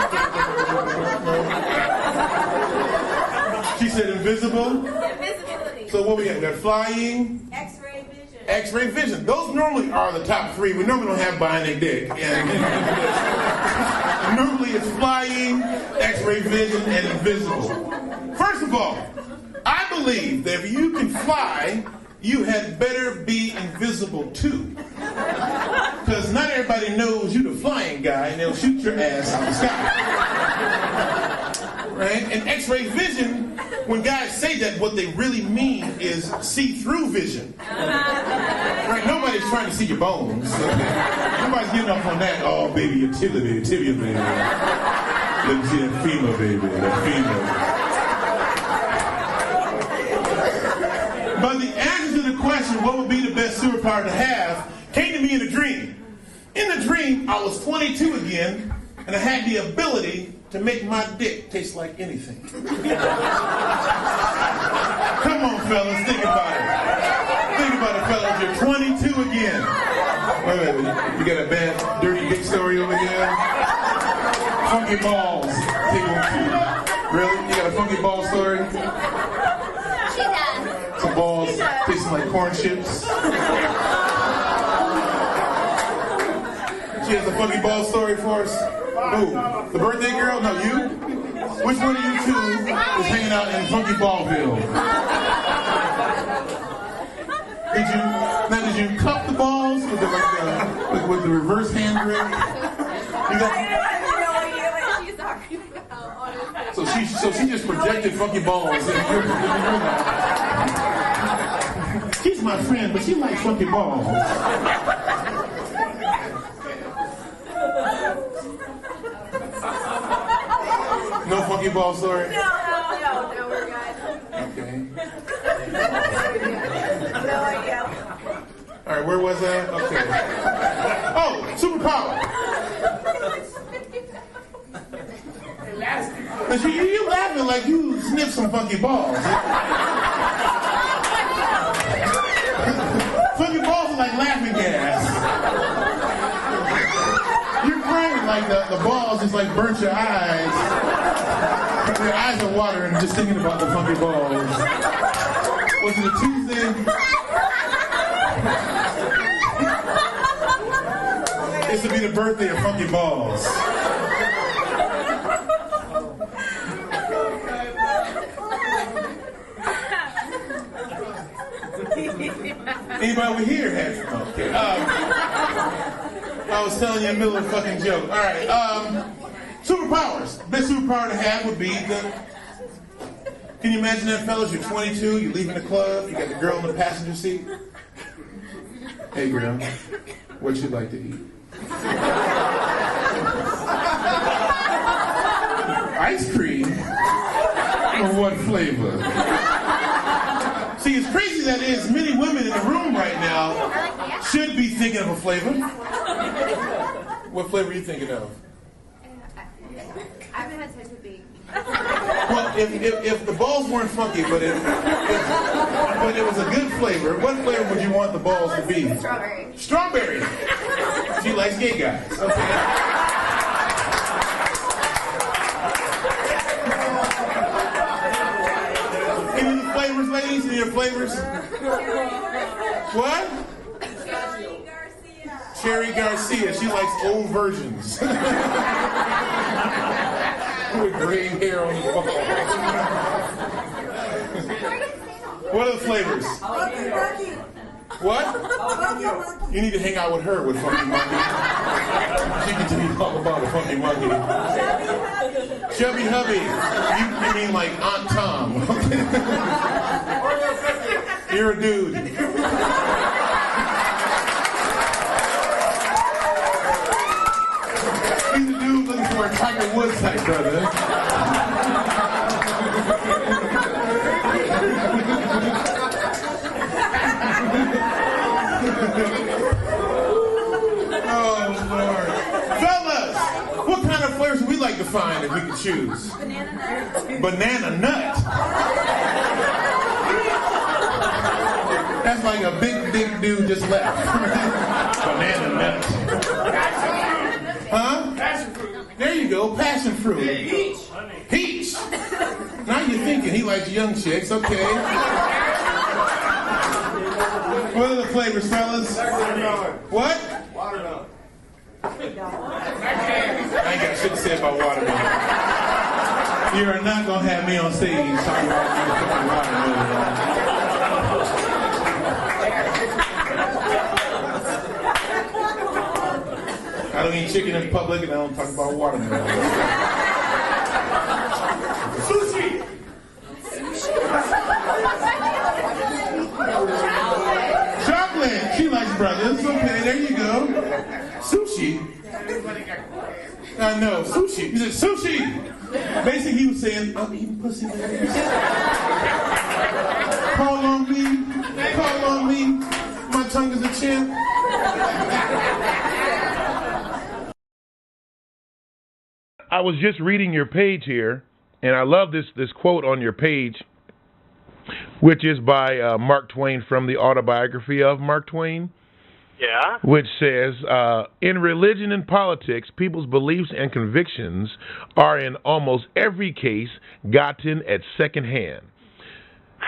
She said invisible. Invisibility. So what we got? We got flying. X-ray vision. X-ray vision. Those normally are the top 3. We normally don't have bionic dick. And normally it's flying, X-ray vision, and invisible. First of all, I believe that if you can fly, you had better be invisible too. Because not everybody knows you're the flying guy and they'll shoot your ass out of the sky. Right? And X-ray vision, when guys say that, what they really mean is see-through vision. Right? Nobody's trying to see your bones. Nobody's getting up on that, oh baby, your tibia baby. Let me see that femur baby, that femur. But the answer to the question, what would be the best superpower to have, came to me in a dream. In the dream, I was 22 again, and I had the ability to make my dick taste like anything. Come on, fellas, think about it. Think about it, fellas. You're 22 again. Wait, you got a bad, dirty dick story over here? Funky balls. Really? You got a funky ball story? She does. Some balls tasting like corn chips. She has a funky ball story for us. Who? The birthday girl? No, you? Which one of you two is hanging out in Funky Ballville? Did you cup the balls with with the reverse hand grip? You got, so she just projected funky balls. She's my friend, but she likes funky balls. funky ball story? No, we're good. Okay. No idea. All right, where was that? Okay. Oh, superpower. You laughing like you sniffed some funky balls. Funky balls are like laughing gas. You're crying like the balls just like burnt your eyes. Your eyes are watering just thinking about the funky balls. Was it a Tuesday? This would be the birthday of funky balls. Anybody over here had okay. I was telling you in the middle of a fucking joke. All right. Superpowers. Best superpower to have would be the. Can you imagine that, fellas? You're 22. You're leaving the club. You got the girl in the passenger seat. Hey, girl. What you like to eat? Ice cream. Or what flavor? See, as crazy as that is, many women in the room right now should be thinking of a flavor. What flavor are you thinking of? I've had such a big. Well, if the balls weren't funky, but it was a good flavor, what flavor would you want the balls to be? Strawberry. Strawberry. She likes gay guys. Okay. Any of the flavors, ladies? Any of your flavors? What? Cherry Garcia. She likes old virgins. With gray hair on the ball. What are the flavors? What? You need to hang out with her with Funky Monkey. She can tell you all about the Funky Monkey. Chubby Hubby. You mean like Aunt Tom. You're a dude. He's a dude looking for a Tiger Woods type brother. Oh, Lord. Fellas, what kind of flavors would we like to find if we could choose? Banana nut. Banana nut. That's like a big dude just left. Banana nut. Huh? Passion fruit. There you go, passion fruit. Peach. Peach. Now you're thinking he likes young chicks, okay. What are the flavors, fellas? Watermelon. What? Watermelon. I ain't got shit to say about watermelon. You are not gonna have me on stage talking about watermelon. I don't eat chicken in public and I don't talk about watermelon. Sushi. Chocolate! She likes brothers. Okay, there you go. Sushi. I know, sushi. He said, sushi! Basically, he was saying, I'm eating pussy babies. Call on me. Call on me. My tongue is a champ. I was just reading your page here, and I love this quote on your page, which is by Mark Twain from the autobiography of Mark Twain. Yeah. Which says, in religion and politics, people's beliefs and convictions are in almost every case gotten at second hand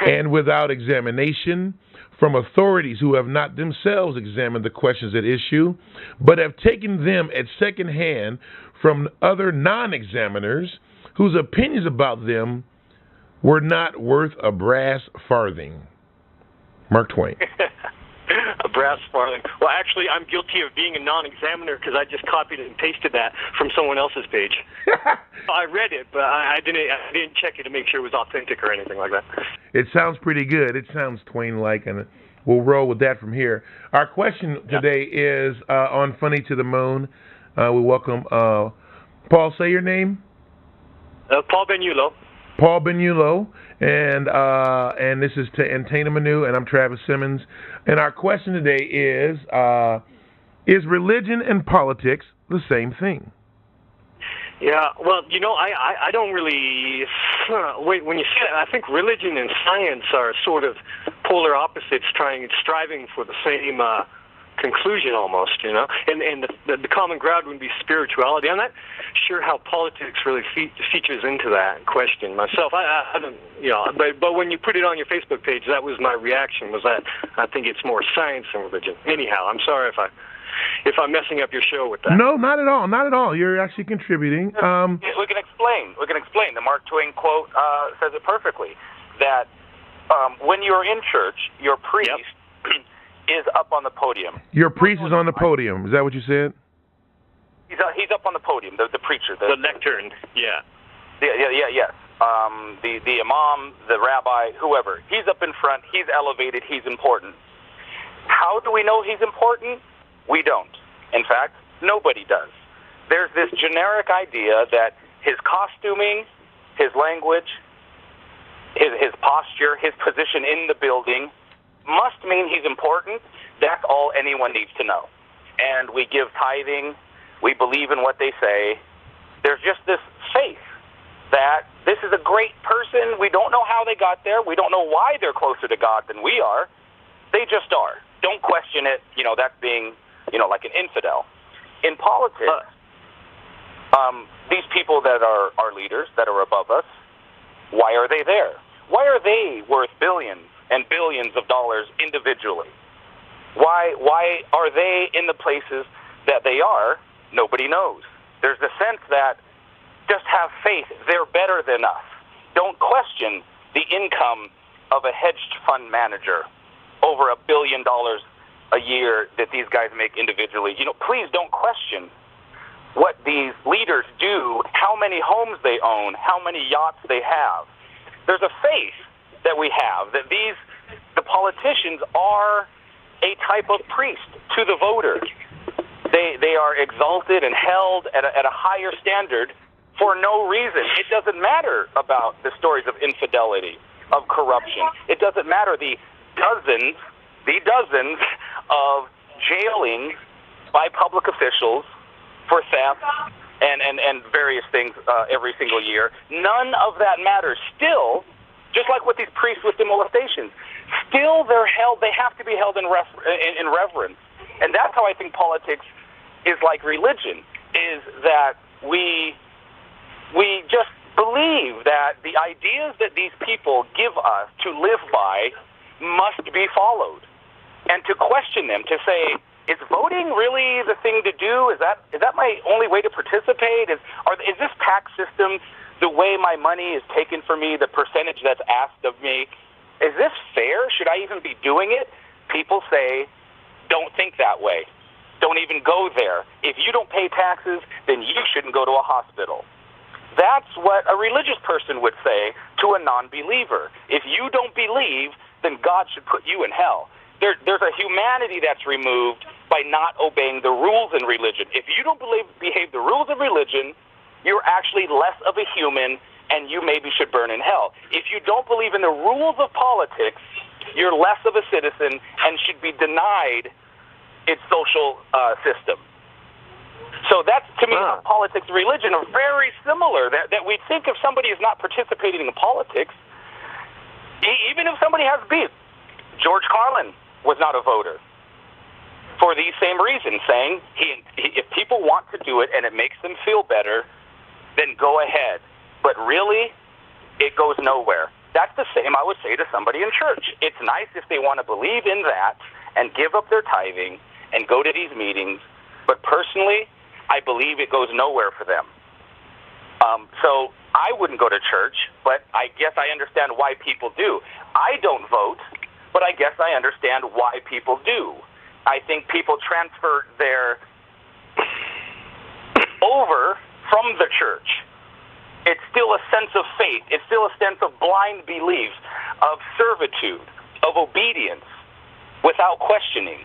and without examination from authorities who have not themselves examined the questions at issue, but have taken them at second hand from other non-examiners whose opinions about them were not worth a brass farthing. Mark Twain. A brass farthing. Well, actually, I'm guilty of being a non-examiner because I just copied and pasted that from someone else's page. I read it, but I didn't check it to make sure it was authentic or anything like that. It sounds pretty good. It sounds Twain-like, and we'll roll with that from here. Our question today is on Funny to the Moon. We welcome Paul. Say your name. Paul Benulo. Paul Benulo, and this is Taina Manu, and I'm Travis Simmons. And our question today is religion and politics the same thing? Yeah, well, I don't really wait when you say that. I think religion and science are sort of polar opposites, striving for the same conclusion almost, and the common ground would be spirituality. I'm not sure how politics really features into that question myself. I don't, but when you put it on your Facebook page, that was my reaction. Was that I think it's more science than religion. Anyhow, I'm sorry if I'm messing up your show with that. No, not at all. Not at all. You're actually contributing. We can explain. The Mark Twain quote says it perfectly. That when you're in church, your priest is up on the podium. Your priest is on the podium. Is that what you said? He's up on the podium. The preacher. The lectern. Yeah. Yes. The imam, the rabbi, whoever. He's up in front. He's elevated. He's important. How do we know he's important? We don't. In fact, nobody does. There's this generic idea that his costuming, his language, his posture, his position in the building must mean he's important. That's all anyone needs to know. And we give tithing. We believe in what they say. There's just this faith that this is a great person. We don't know how they got there. We don't know why they're closer to God than we are. They just are. Don't question it. That's being, like an infidel. In politics, these people that are our leaders, that are above us, why are they there? Why are they worth billions and billions of dollars individually? Why are they in the places that they are? Nobody knows. There's the sense that just have faith. They're better than us. Don't question the income of a hedged fund manager, over $1 billion a year that these guys make individually. Please don't question what these leaders do, how many homes they own, how many yachts they have. There's a faith that we have that the politicians are a type of priest to the voter. They are exalted and held at a higher standard for no reason. It doesn't matter about the stories of infidelity, of corruption. It doesn't matter the dozens of jailings by public officials for theft and various things every single year. None of that matters. Still, just like with these priests with the molestations, still they have to be held in reverence. And that's how I think politics is like religion, is that we just believe that the ideas that these people give us to live by must be followed. And to question them, to say, is voting really the thing to do? Is that my only way to participate? Is this tax system the way my money is taken from me, the percentage that's asked of me? Is this fair? Should I even be doing it? People say, don't think that way. Don't even go there. If you don't pay taxes, then you shouldn't go to a hospital. That's what a religious person would say to a non-believer. If you don't believe, then God should put you in hell. There's a humanity that's removed by not obeying the rules in religion. If you don't behave the rules of religion, you're actually less of a human, and you maybe should burn in hell. If you don't believe in the rules of politics, you're less of a citizen and should be denied its social system. So that's, to me, how politics and religion are very similar. That we think if somebody is not participating in politics, even if somebody has beef. George Carlin was not a voter for these same reasons, saying if people want to do it and it makes them feel better, then go ahead. But really, it goes nowhere. That's the same I would say to somebody in church. It's nice if they want to believe in that and give up their tithing and go to these meetings, but personally, I believe it goes nowhere for them. So I wouldn't go to church, but I guess I understand why people do. I don't vote, but I guess I understand why people do. I think people transfer their over from the church. It's still a sense of faith. It's still a sense of blind belief, of servitude, of obedience, without questioning.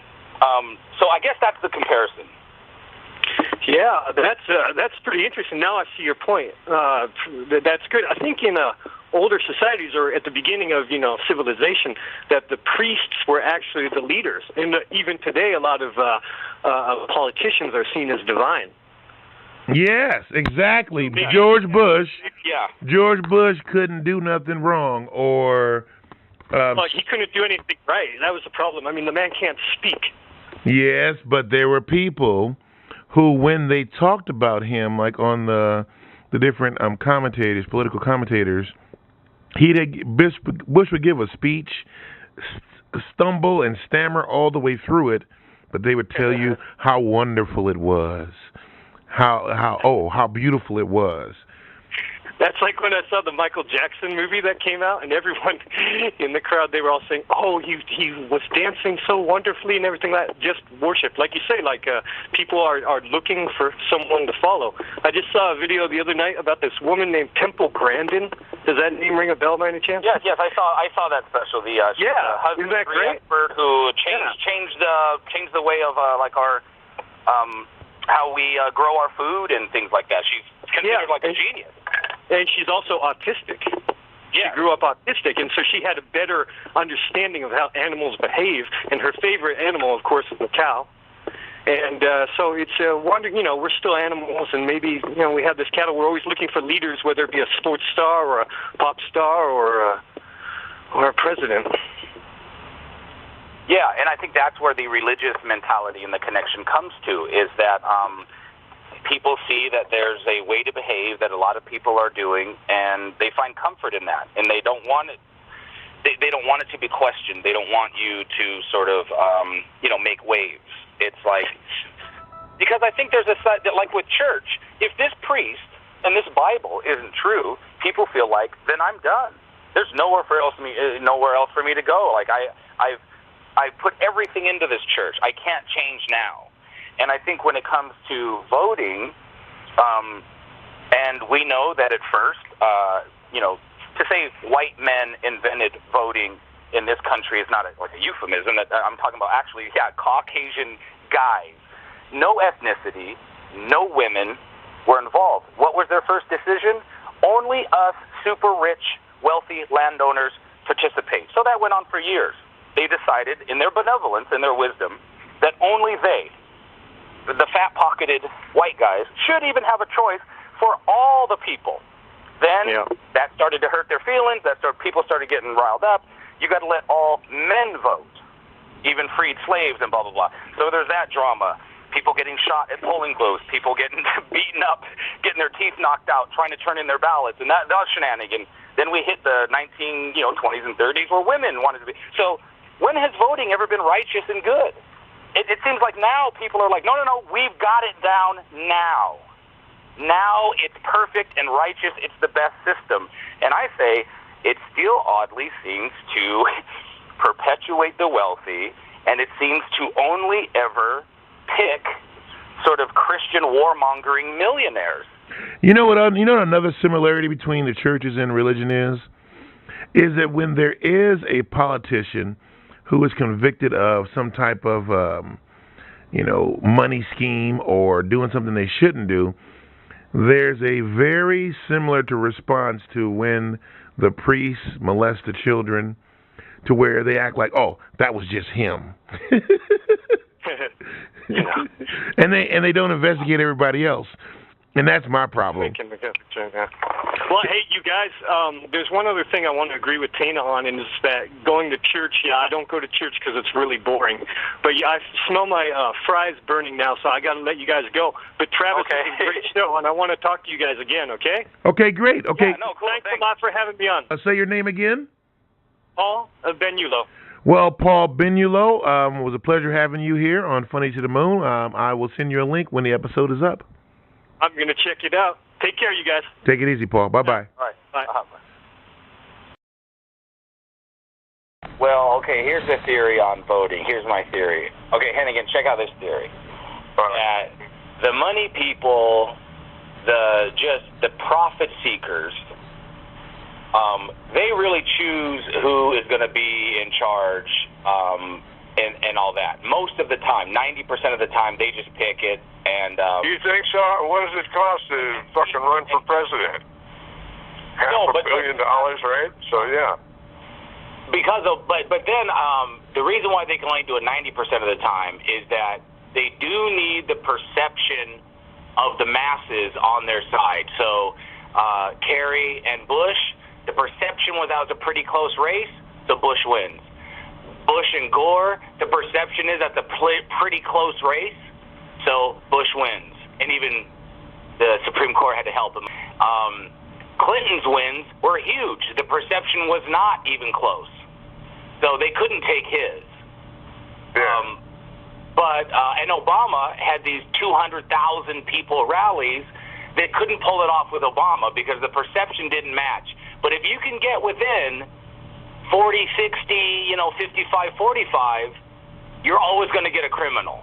So I guess that's the comparison. Yeah, that's pretty interesting. Now I see your point. That's good. I think in older societies, or at the beginning of civilization, that the priests were actually the leaders. And even today, a lot of politicians are seen as divine. Yes, exactly. Yeah. George Bush. Yeah. George Bush couldn't do nothing wrong, or he couldn't do anything right. That was the problem. I mean, the man can't speak. Yes, but there were people who, when they talked about him, like on the different commentators, political commentators, Bush would give a speech, stumble and stammer all the way through it, but they would tell you how wonderful it was, how beautiful it was. That's like when I saw the Michael Jackson movie that came out, and everyone in the crowd, they were all saying, "Oh, he was dancing so wonderfully," and everything like that. Just worship, like you say, like people are looking for someone to follow. I just saw a video the other night about this woman named Temple Grandin. Does that name ring a bell by any chance? Yes, I saw that special. The isn't that great? Expert who changed the way of like our how we grow our food and things like that. She's considered like a genius. And she's also autistic. Yeah. She grew up autistic, and so she had a better understanding of how animals behave. And her favorite animal, of course, is the cow. And so it's a wonder, we're still animals, and maybe, we have this cattle. We're always looking for leaders, whether it be a sports star or a pop star or a president. Yeah, and I think that's where the religious mentality and the connection comes to, is that people see that there's a way to behave that a lot of people are doing, and they find comfort in that, and they don't want it. They don't want it to be questioned. They don't want you to sort of, make waves. It's like, because I think there's a side that, like with church, if this priest and this Bible isn't true, people feel like, then I'm done. There's nowhere else for me to go. Like I've put everything into this church. I can't change now. And I think when it comes to voting, and we know that at first, to say white men invented voting in this country is not like a euphemism. That I'm talking about actually, Caucasian guys, no ethnicity, no women were involved. What was their first decision? Only us super rich, wealthy landowners participate. So that went on for years. They decided, in their benevolence and their wisdom, that only they, the fat-pocketed white guys, should even have a choice for all the people. Then that started to hurt their feelings. People started getting riled up. You got to let all men vote, even freed slaves and blah, blah, blah. So there's that drama. People getting shot at polling booths, people getting beaten up, getting their teeth knocked out, trying to turn in their ballots, and that was shenanigans. Then we hit the 20s and 30s where women wanted to be. So when has voting ever been righteous and good? It seems like now people are like, no, we've got it down now. Now it's perfect and righteous. It's the best system. And I say it still oddly seems to perpetuate the wealthy, and it seems to only ever pick sort of Christian warmongering millionaires. You know what another similarity between the churches and religion is that when there is a politician who is convicted of some type of money scheme or doing something they shouldn't do, there's a very similar to response to when the priests molest the children, to where they act like, oh, that was just him. And they don't investigate everybody else. And that's my problem. Well, hey, you guys, there's one other thing I want to agree with Tana on, and it's that going to church, I don't go to church because it's really boring. But I smell my fries burning now, so I got to let you guys go. But Travis, it's a great show, and I want to talk to you guys again, okay? Okay, great. Okay. Yeah, cool. Thanks a lot for having me on. Say your name again. Paul Benulo. Well, Paul Benulo, it was a pleasure having you here on Funny to the Moon. I will send you a link when the episode is up. I'm going to check it out. Take care, you guys. Take it easy, Paul. Bye-bye. All right. Bye. Well, okay, here's the theory on voting. Here's my theory. Okay, Hennigan, check out this theory. That the money people, the profit seekers, they really choose who is going to be in charge and all that. Most of the time, 90% of the time, they just pick it. And you think so? What does it cost to fucking run for president? $500 million, right? So yeah. Because of, but then the reason why they can only do it 90% of the time is that they do need the perception of the masses on their side. So Kerry and Bush, the perception was that was a pretty close race, so Bush wins. Bush and Gore, the perception is that's a pretty close race, so Bush wins. And even the Supreme Court had to help him. Clinton's wins were huge. The perception was not even close, so they couldn't take his. Yeah. And Obama had these 200,000 people rallies that couldn't pull it off with Obama because the perception didn't match. But if you can get within 40, 60, 55, 45, you're always going to get a criminal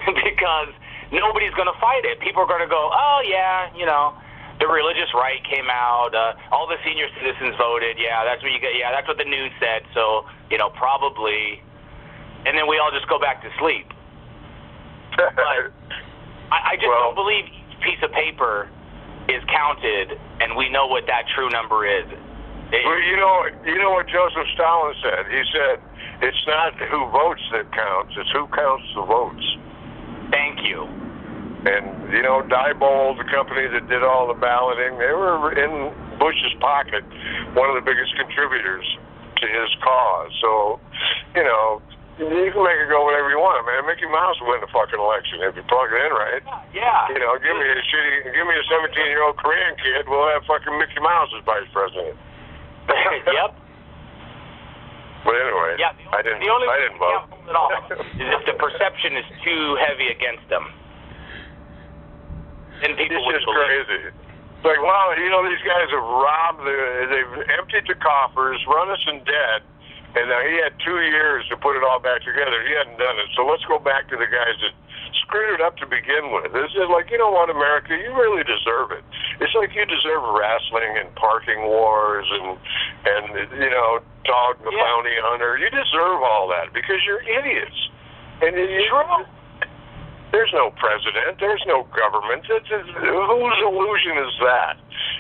because nobody's going to fight it. People are going to go, oh, yeah, the religious right came out, all the senior citizens voted, yeah, that's what you get, yeah, that's what the news said, so, probably, and then we all just go back to sleep. But I just don't believe each piece of paper is counted, and we know what that true number is. Well, you know what Joseph Stalin said? He said, it's not who votes that counts, it's who counts the votes. Thank you. And, Diebold, the company that did all the balloting, they were in Bush's pocket, one of the biggest contributors to his cause. So, you can make it go whatever you want, man. Mickey Mouse will win the fucking election if you plug it in right. Yeah. Give me a 17-year-old Korean kid, we'll have fucking Mickey Mouse as vice president. Yep. But anyway, yeah, I didn't vote. Pull it off is if the perception is too heavy against them. Then people it's just crazy. It's like, wow, these guys have robbed, they've emptied the coffers, run us in debt, and now he had 2 years to put it all back together. He hadn't done it. So let's go back to the guys that screwed it up to begin with. It's just like, you know what, America, you really deserve it. It's like you deserve wrestling and parking wars and Dog the Bounty Hunter. You deserve all that because you're idiots. And there's no president. There's no government. Whose illusion is that?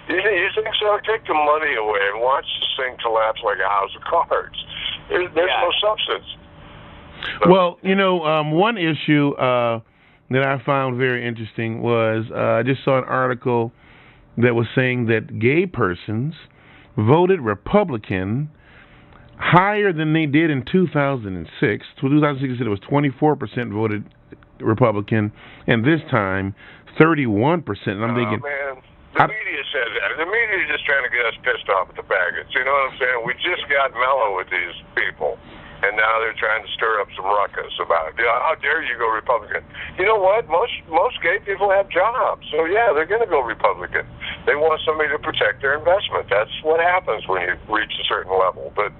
You think so? Take the money away and watch this thing collapse like a house of cards. There's no substance. So. Well, one issue that I found very interesting was I just saw an article that was saying that gay persons voted Republican higher than they did in 2006. 2006 it was 24% voted Republican, and this time 31%. And I'm thinking, man, the media said that. The media is just trying to get us pissed off at the faggots. You know what I'm saying? We just got mellow with these people, and now they're trying to stir up some ruckus about it. How dare you go Republican? You know what? Most gay people have jobs, so yeah, they're going to go Republican. They want somebody to protect their investment. That's what happens when you reach a certain level. But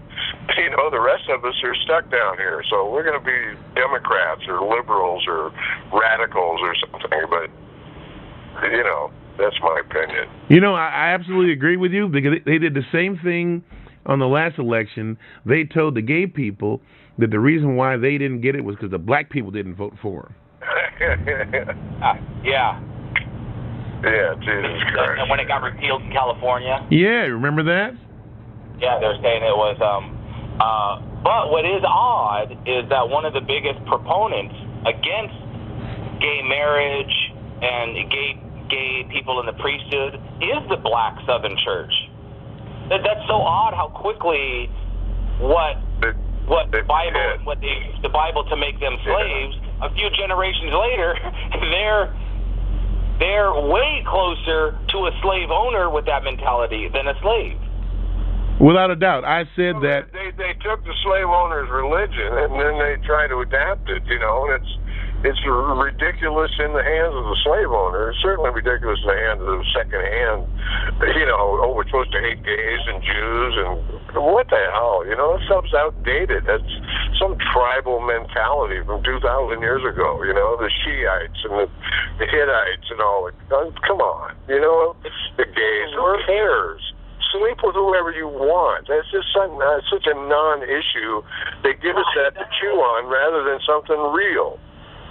the rest of us are stuck down here, so we're going to be Democrats or liberals or radicals or something. But that's my opinion. I absolutely agree with you because they did the same thing on the last election. They told the gay people that the reason why they didn't get it was because the black people didn't vote for them. Yeah. Yeah, Jesus Christ. And when it got repealed in California? Yeah, remember that? Yeah, they're saying it was, but what is odd is that one of the biggest proponents against gay marriage and gay people in the priesthood is the Black Southern Church. That's so odd how quickly the Bible to make them slaves, a few generations later, they're way closer to a slave owner with that mentality than a slave. Without a doubt. I said that they took the slave owner's religion and then they try to adapt it, and it's ridiculous in the hands of the slave owner. It's certainly ridiculous in the hands of the second-hand, we're supposed to hate gays and Jews and what the hell, that stuff's outdated. That's some tribal mentality from 2,000 years ago, the Shiites and the Hittites and all that. Come on, the gays, who cares? sleep with whoever you want. That's just such a non-issue. They give us that to chew on rather than something real.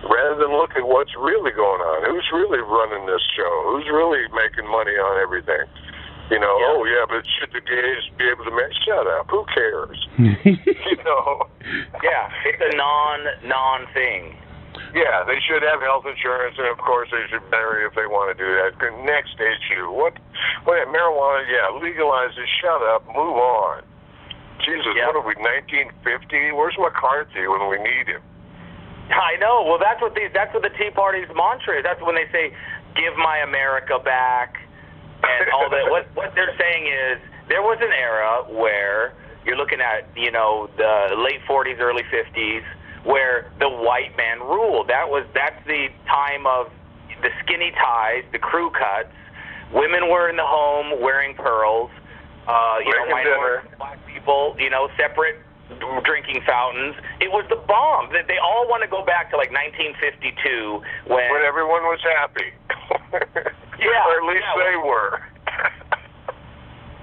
Rather than look at what's really going on. Who's really running this show? Who's really making money on everything? You know, oh yeah, but should the gays be able to make? Shut up. Who cares? You know? Yeah, it's a non thing. Yeah, they should have health insurance, and of course they should marry if they want to do that. Next issue, what marijuana? Yeah, legalize it. Shut up. Move on. Jesus, what are we? 1950? Where's McCarthy when we need him? I know. Well, that's what the Tea Party's mantra is. That's when they say, "Give my America back." And all that. What they're saying is there was an era where you're looking at, you know, the late 40s, early 50s, where the white man ruled. That's the time of the skinny ties, the crew cuts. Women were in the home wearing pearls. You know, minorities, black people, you know, separate drinking fountains. It was the bomb. They all want to go back to like 1952 when everyone was happy. Yeah, or at least they were.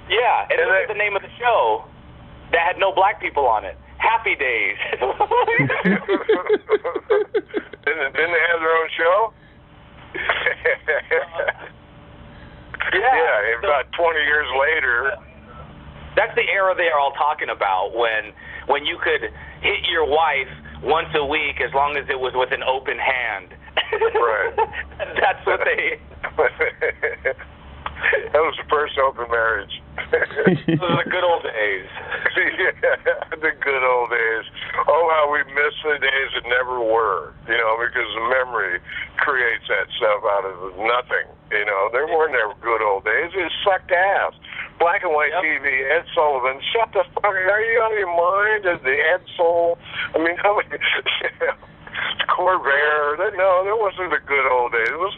Yeah, and look at the name of the show that had no black people on it. Happy Days. Didn't they have their own show? Yeah, about 20 years later. That's the era they are all talking about, when you could hit your wife once a week as long as it was with an open hand. Right. That's what they... That was the first open marriage. Those are the good old days. Yeah, the good old days. Oh, how we miss the days that never were, you know, because the memory creates that stuff out of nothing, you know. There weren't ever good old days. It sucked ass. Black and white TV, Ed Sullivan, shut the fuck up. Are you out of your mind? The Ed Soul? I mean, how many... Corvair. No, there wasn't the good old days. It was